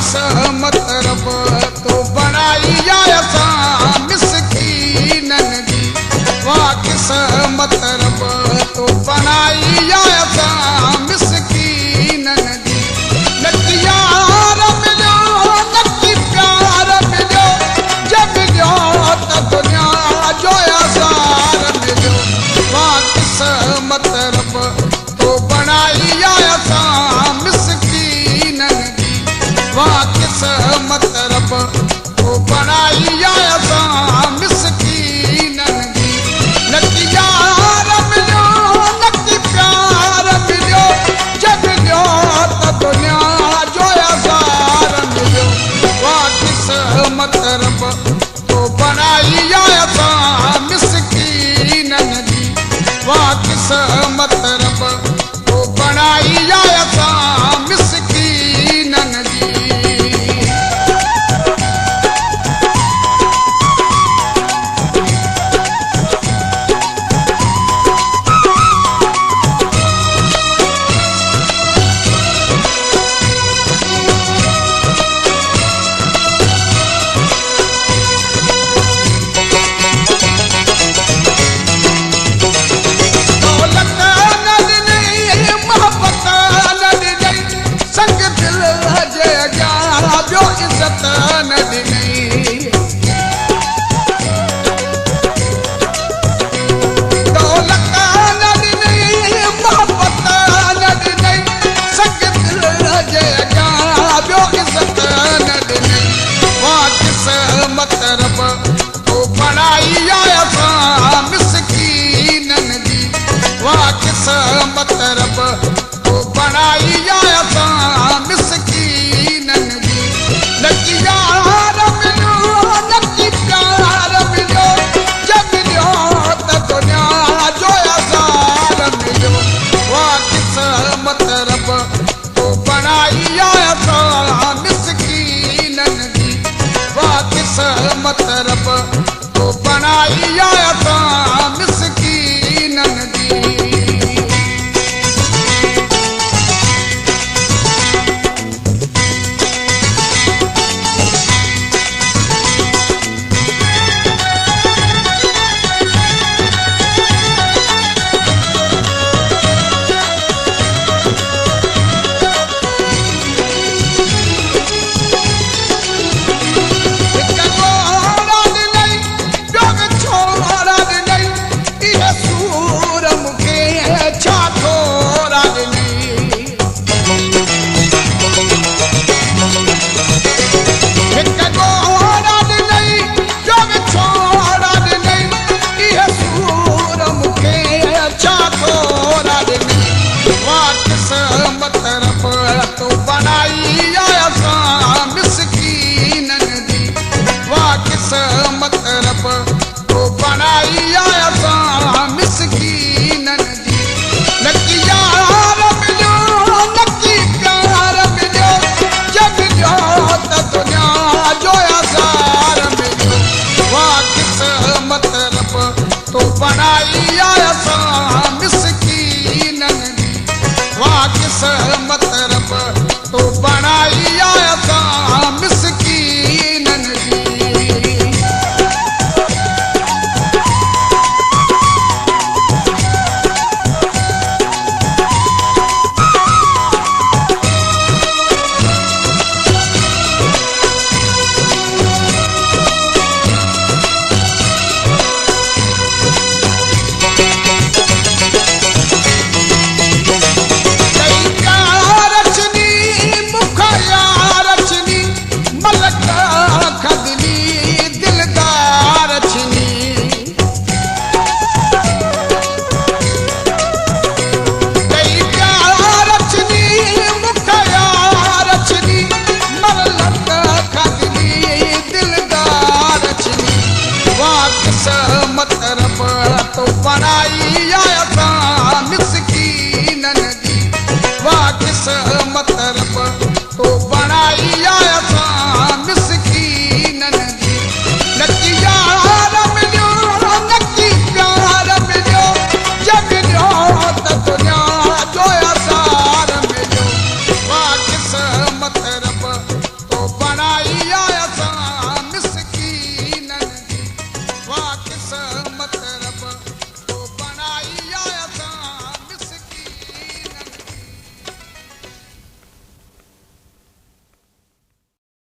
किस्मत रब तो बनाई असां मिसकीनन जी वाह किस्मत रब तो बनाई असां मिसकीनन जी नकी यार मिलो नकी प्यार मिलो जब जो त दुनिया जो आसार मिलो वाह किस्मत रब तो बनाई असां मिसकीनन जी वाह किस्मत रब तो बनाई असां मिसकीनन जी नकी यार मिलो नकी प्यार मिलो जब जो त दुनिया जो आसार मिलो वाह किस्मत रब तो बनाई असां मिसकीनन जी वाह किस्मत रब तो बनाई असां मिसकीनन जी संग दिल जे अॻियां ॿियो इज़त न ॾिनी